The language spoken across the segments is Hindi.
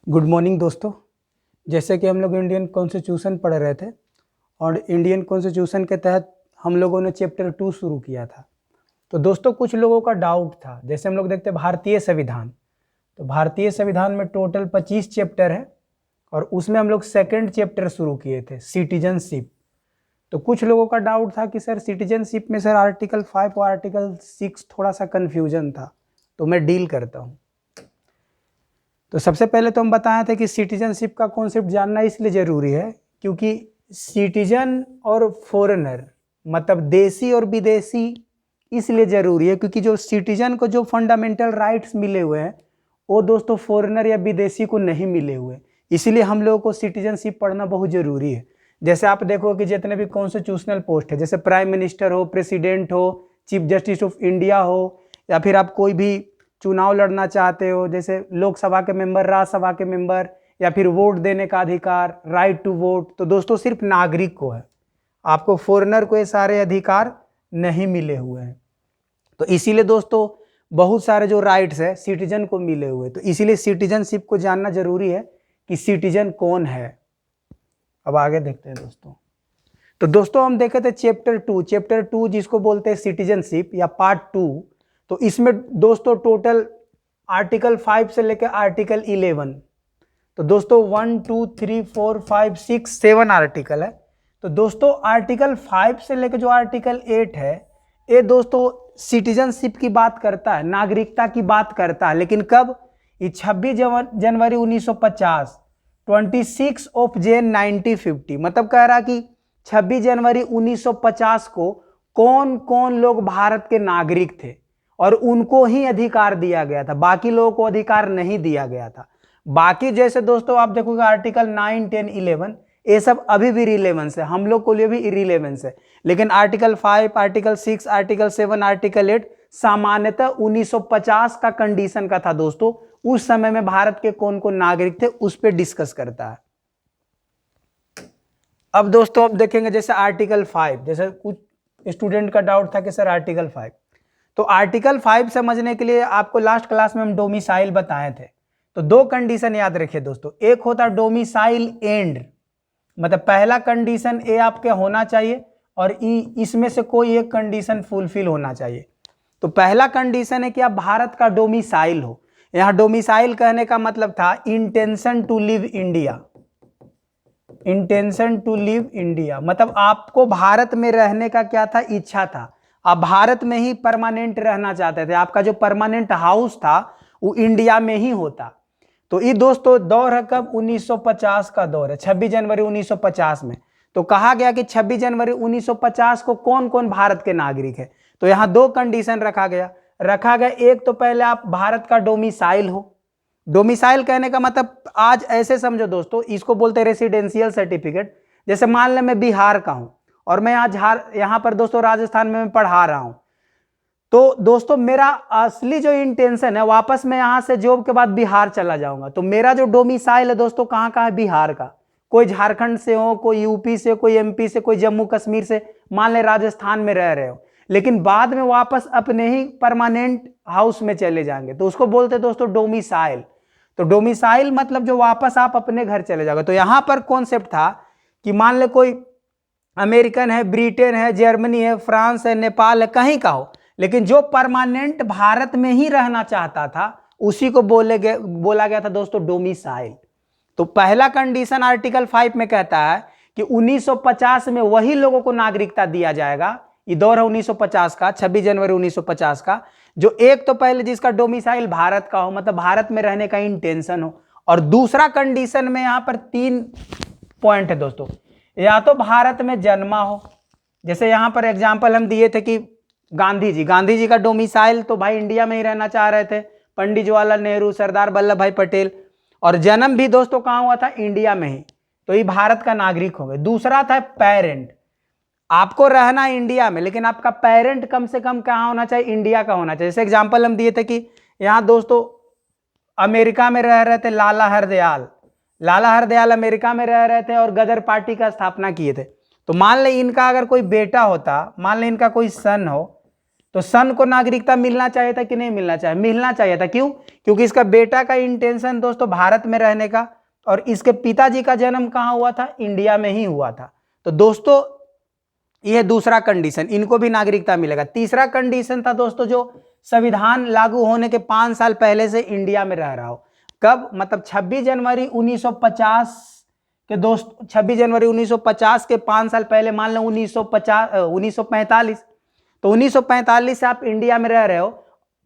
गुड मॉर्निंग दोस्तों। जैसे कि हम लोग इंडियन कॉन्स्टिट्यूशन पढ़ रहे थे और इंडियन कॉन्स्टिट्यूशन के तहत हम लोगों ने चैप्टर 2 शुरू किया था। तो दोस्तों कुछ लोगों का डाउट था, जैसे हम लोग देखते हैं भारतीय संविधान, तो भारतीय संविधान में टोटल 25 चैप्टर है और उसमें हम लोग सेकंड चैप्टर शुरू किए थे सिटीजनशिप। तो कुछ लोगों का डाउट था कि सर सिटीजनशिप में सर आर्टिकल 5 और आर्टिकल 6 थोड़ा सा कन्फ्यूजन था, तो मैं डील करता हूँ। तो सबसे पहले तो हम बताए थे कि सिटीजनशिप का कॉन्सेप्ट जानना इसलिए ज़रूरी है क्योंकि सिटीजन और फॉरेनर मतलब देसी और विदेशी इसलिए ज़रूरी है क्योंकि जो सिटीजन को जो फंडामेंटल राइट्स मिले हुए हैं वो दोस्तों फॉरेनर या विदेशी को नहीं मिले हुए, इसीलिए हम लोगों को सिटीजनशिप पढ़ना बहुत ज़रूरी है। जैसे आप देखो कि जितने भी कॉन्स्टिट्यूशनल पोस्ट है, जैसे प्राइम मिनिस्टर हो, प्रेसिडेंट हो, चीफ जस्टिस ऑफ इंडिया हो, या फिर आप कोई भी चुनाव लड़ना चाहते हो, जैसे लोकसभा के मेंबर, राज्यसभा के मेंबर, या फिर वोट देने का अधिकार, राइट टू वोट, तो दोस्तों सिर्फ नागरिक को है, आपको फॉरेनर को ये सारे अधिकार नहीं मिले हुए हैं। तो इसीलिए दोस्तों बहुत सारे जो राइट्स है सिटीजन को मिले हुए, तो इसीलिए सिटीजनशिप को जानना जरूरी है कि सिटीजन कौन है। अब आगे देखते हैं दोस्तों। तो दोस्तों हम देखे थे चैप्टर 2 जिसको बोलते हैं सिटीजनशिप या पार्ट 2। तो इसमें दोस्तों टोटल आर्टिकल 5 से लेकर आर्टिकल 11, तो दोस्तों 1 2 3 4 5 6 7 आर्टिकल है। तो दोस्तों आर्टिकल 5 से लेकर जो आर्टिकल 8 है ये दोस्तों सिटीजनशिप की बात करता है, नागरिकता की बात करता है, लेकिन कब? ये 26 जनवरी 1950, 26 ऑफ जैन 1950, मतलब कह रहा कि 26 जनवरी 1950 को कौन कौन लोग भारत के नागरिक थे और उनको ही अधिकार दिया गया था, बाकी लोगों को अधिकार नहीं दिया गया था। बाकी जैसे दोस्तों आप देखोगे आर्टिकल 9 10 11 ये सब अभी भी रिलेवेंस है, हम लोग को लिए भी इरिलेवेंस है, लेकिन आर्टिकल 5, आर्टिकल 6, आर्टिकल 7, आर्टिकल 8 सामान्यतः 1950 का कंडीशन का था दोस्तों। उस समय में भारत के कौन कौन नागरिक थे उस पर डिस्कस करता है। अब दोस्तों अब देखेंगे जैसे आर्टिकल 5, जैसे कुछ स्टूडेंट का डाउट था कि सर आर्टिकल 5, तो आर्टिकल 5 समझने के लिए आपको लास्ट क्लास में हम डोमिसाइल बताए थे। तो दो कंडीशन याद रखिए दोस्तों, एक होता डोमिसाइल एंड, मतलब पहला कंडीशन ए आपके होना चाहिए और इसमें से कोई एक कंडीशन फुलफिल होना चाहिए। तो पहला कंडीशन है कि आप भारत का डोमिसाइल हो। यहां डोमिसाइल कहने का मतलब था intention to live India, intention to live India, मतलब आपको भारत में रहने का क्या था? इच्छा था, आप भारत में ही परमानेंट रहना चाहते थे, आपका जो परमानेंट हाउस था वो इंडिया में ही होता। तो ये दोस्तों दौर है कब? 1950 का दौर है, 26 जनवरी 1950 में। तो कहा गया कि 26 जनवरी 1950 को कौन कौन भारत के नागरिक है, तो यहां दो कंडीशन रखा गया। एक तो पहले आप भारत का डोमिसाइल हो। डोमिसाइल कहने का मतलब आज ऐसे समझो दोस्तों, इसको बोलते हैं रेसिडेंशियल सर्टिफिकेट। जैसे मान लें मैं बिहार का हूं और मैं यहाँ पर दोस्तों राजस्थान में मैं पढ़ा रहा हूं, तो दोस्तों मेरा असली जो इंटेंशन है वापस मैं यहां से जॉब के बाद बिहार चला जाऊंगा, तो मेरा जो डोमिसाइल है दोस्तों कहां का है? बिहार का। कोई झारखंड से हो, कोई यूपी से, कोई एमपी से, कोई जम्मू कश्मीर से, मान ले राजस्थान में रह रहे हो, लेकिन बाद में वापस अपने ही परमानेंट हाउस में चले जाएंगे, तो उसको बोलते हैं दोस्तों डोमिसाइल। तो डोमिसाइल मतलब जो वापस आप अपने घर चले जाओगे। तो यहां पर कॉन्सेप्ट था कि मान ले कोई अमेरिकन है, ब्रिटेन है, जर्मनी है, फ्रांस है, नेपाल है, कहीं का हो, लेकिन जो परमानेंट भारत में ही रहना चाहता था उसी को बोला गया था दोस्तों डोमिसाइल। तो पहला कंडीशन आर्टिकल 5 में कहता है कि 1950 में वही लोगों को नागरिकता दिया जाएगा। ये दौर है 1950 का, 26 जनवरी 1950 का, जो एक तो पहले जिसका डोमिसाइल भारत का हो, मतलब भारत में रहने का इंटेंशन हो, और दूसरा कंडीशन में यहां पर 3 पॉइंट है दोस्तों, या तो भारत में जन्मा हो, जैसे यहां पर एग्जाम्पल हम दिए थे कि गांधी जी का डोमिसाइल तो भाई इंडिया में ही रहना चाह रहे थे, पंडित जवाहरलाल नेहरू, सरदार वल्लभ भाई पटेल, और जन्म भी दोस्तों कहां हुआ था? इंडिया में ही, तो ये भारत का नागरिक हो गए। दूसरा था पेरेंट, आपको रहना इंडिया में लेकिन आपका पेरेंट कम से कम कहां होना चाहिए? इंडिया का होना चाहिए। जैसे एग्जाम्पल हम दिए थे कि यहां दोस्तों अमेरिका में रह रहे थे लाला हरदयाल अमेरिका में रह रहे थे और गदर पार्टी का स्थापना किए थे। तो मान ले इनका अगर कोई बेटा होता, मान ले इनका कोई सन हो, तो सन को नागरिकता मिलना चाहिए था कि नहीं मिलना चाहिए? मिलना चाहिए था। क्यों? क्योंकि इसका बेटा का इंटेंशन दोस्तों भारत में रहने का, और इसके पिताजी का जन्म कहाँ हुआ था? इंडिया में ही हुआ था। तो दोस्तों यह दूसरा कंडीशन, इनको भी नागरिकता मिलेगा। तीसरा कंडीशन था दोस्तों, जो संविधान लागू होने के 5 साल पहले से इंडिया में रह रहा हो। कब? मतलब 26 जनवरी 1950 के दोस्त, 26 जनवरी 1950 के 5 साल पहले, मान लो 1945, तो 1945 से आप इंडिया में रह रहे हो,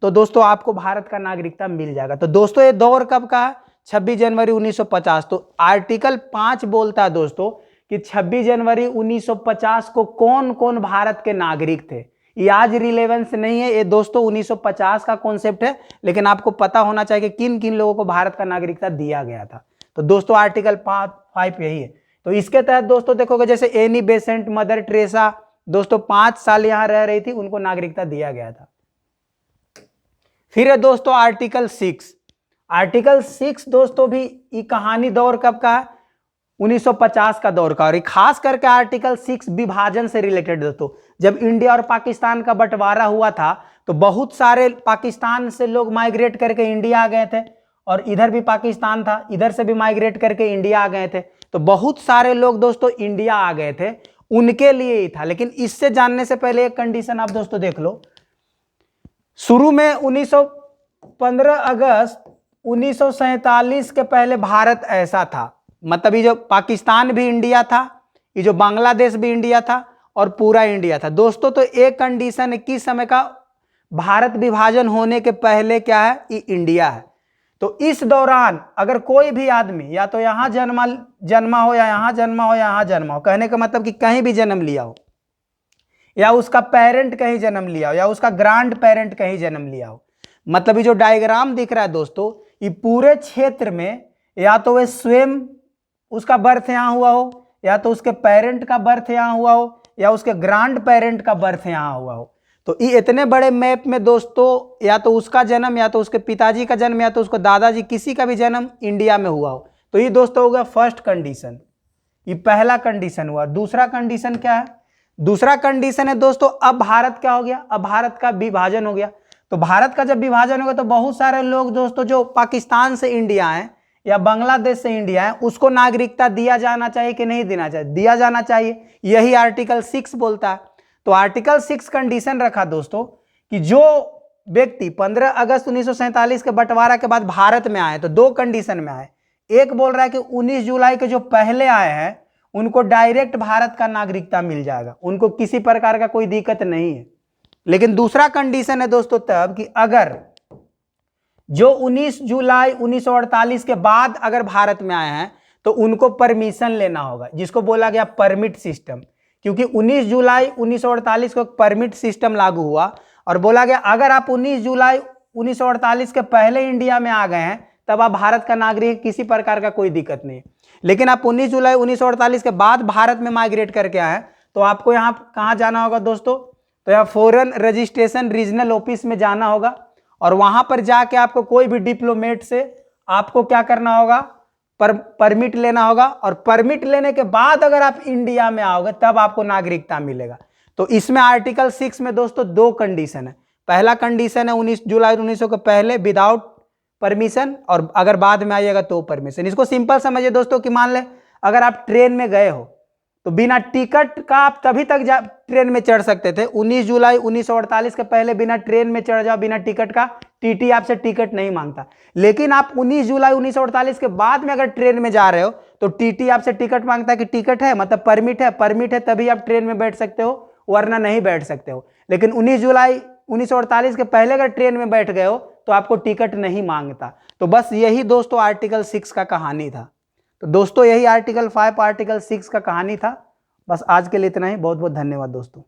तो दोस्तों आपको भारत का नागरिकता मिल जाएगा। तो दोस्तों ये दौर कब का है? 26 जनवरी 1950। तो आर्टिकल 5 बोलता है दोस्तों कि 26 जनवरी 1950 को कौन कौन भारत के नागरिक थे। ये आज रिलेवेंस नहीं है, ये दोस्तों 1950 का कॉन्सेप्ट है, लेकिन आपको पता होना चाहिए कि किन किन लोगों को भारत का नागरिकता दिया गया था। तो दोस्तों आर्टिकल 5 यही है। तो इसके तहत दोस्तों देखोगे, जैसे एनी बेसेंट, मदर टेरेसा दोस्तों 5 साल यहां रह रही थी, उनको नागरिकता दिया गया था। फिर है दोस्तों आर्टिकल 6। आर्टिकल 6 दोस्तों भी ये कहानी दौर कब का है? 1950 का दौर का। और खास करके आर्टिकल 6 विभाजन से रिलेटेड दोस्तों, जब इंडिया और पाकिस्तान का बंटवारा हुआ था तो बहुत सारे पाकिस्तान से लोग माइग्रेट करके इंडिया आ गए थे, और इधर भी पाकिस्तान था, इधर से भी माइग्रेट करके इंडिया आ गए थे। तो बहुत सारे लोग दोस्तों इंडिया आ गए थे, उनके लिए ही था। लेकिन इससे जानने से पहले एक कंडीशन आप दोस्तों देख लो। शुरू में 15 अगस्त 1947 के पहले भारत ऐसा था, मतलब ये जो पाकिस्तान भी इंडिया था, ये जो बांग्लादेश भी इंडिया था, और पूरा इंडिया था दोस्तों। तो एक कंडीशन है किस समय का? भारत विभाजन होने के पहले क्या है? ये इंडिया है। तो इस दौरान अगर कोई भी आदमी या तो यहां जन्मा हो, या यहां जन्मा हो, या यहां जन्मा हो, कहने का मतलब कि कहीं भी जन्म लिया हो, या उसका पेरेंट कहीं जन्म लिया हो, या उसका ग्रांड पेरेंट कहीं जन्म लिया हो, मतलब ये जो डायग्राम दिख रहा है दोस्तों, ये पूरे क्षेत्र में या तो वह स्वयं उसका बर्थ यहां हुआ हो, या तो उसके पेरेंट का बर्थ यहां हुआ हो, या उसके ग्रांड पेरेंट का बर्थ यहां हुआ हो। तो ये इतने बड़े मैप में दोस्तों या तो उसका जन्म, या तो उसके पिताजी का जन्म, या तो उसको दादाजी, किसी का भी जन्म इंडिया में हुआ हो। तो ये दोस्तों हो गया फर्स्ट कंडीशन, ये पहला कंडीशन हुआ। दूसरा कंडीशन क्या है? दूसरा कंडीशन है दोस्तों, अब भारत क्या हो गया? अब भारत का विभाजन हो गया। तो भारत का जब विभाजन हो गया तो बहुत सारे लोग दोस्तों जो पाकिस्तान से इंडिया आए या बांग्लादेश से इंडिया है, उसको नागरिकता दिया जाना चाहिए कि नहीं देना चाहिए? दिया जाना चाहिए, यही आर्टिकल 6 बोलता है। तो आर्टिकल 6 कंडीशन रखा दोस्तों कि जो व्यक्ति 15 अगस्त 1947 के बंटवारा के बाद भारत में आए, तो दो कंडीशन में आए। एक बोल रहा है कि 19 जुलाई के जो पहले आए हैं उनको डायरेक्ट भारत का नागरिकता मिल जाएगा, उनको किसी प्रकार का कोई दिक्कत नहीं है। लेकिन दूसरा कंडीशन है दोस्तों तब कि अगर जो 19 जुलाई 1948 के बाद अगर भारत में आए हैं तो उनको परमिशन लेना होगा, जिसको बोला गया परमिट सिस्टम। क्योंकि 19 जुलाई 1948 को परमिट सिस्टम लागू हुआ और बोला गया अगर आप 19 जुलाई 1948 के पहले इंडिया में आ गए हैं तब आप भारत का नागरिक, किसी प्रकार का कोई दिक्कत नहीं। लेकिन आप 19 जुलाई 1948 के बाद भारत में माइग्रेट करके आए तो आपको यहाँ कहाँ जाना होगा दोस्तों? तो यहाँ फॉरेन रजिस्ट्रेशन रीजनल ऑफिस में जाना होगा, और वहां पर जाके आपको कोई भी डिप्लोमेट से आपको क्या करना होगा? परमिट लेना होगा, और परमिट लेने के बाद अगर आप इंडिया में आओगे तब आपको नागरिकता मिलेगा। तो इसमें आर्टिकल 6 में दोस्तों दो कंडीशन है। पहला कंडीशन है 19 जुलाई 1900 के पहले विदाउट परमिशन, और अगर बाद में आइएगा तो परमिशन। इसको सिंपल समझिए दोस्तों कि मान ले अगर आप ट्रेन में गए हो तो बिना टिकट का आप तभी तक ट्रेन में चढ़ सकते थे। 19 जुलाई 1948 के पहले बिना ट्रेन में चढ़ जाओ बिना टिकट का, टीटी आपसे टिकट नहीं मांगता। लेकिन आप 19 जुलाई 1948 के बाद में अगर ट्रेन में जा रहे हो तो टीटी आपसे टिकट मांगता है कि टिकट है मतलब परमिट है, परमिट है तभी आप ट्रेन में बैठ सकते हो, वरना नहीं बैठ सकते हो। लेकिन 19 जुलाई 1948 के पहले अगर ट्रेन में बैठ गए हो तो आपको टिकट नहीं मांगता। तो बस यही दोस्तों आर्टिकल 6 का कहानी था। तो दोस्तों यही आर्टिकल 5 आर्टिकल 6 का कहानी था। बस आज के लिए इतना ही। बहुत बहुत धन्यवाद दोस्तों।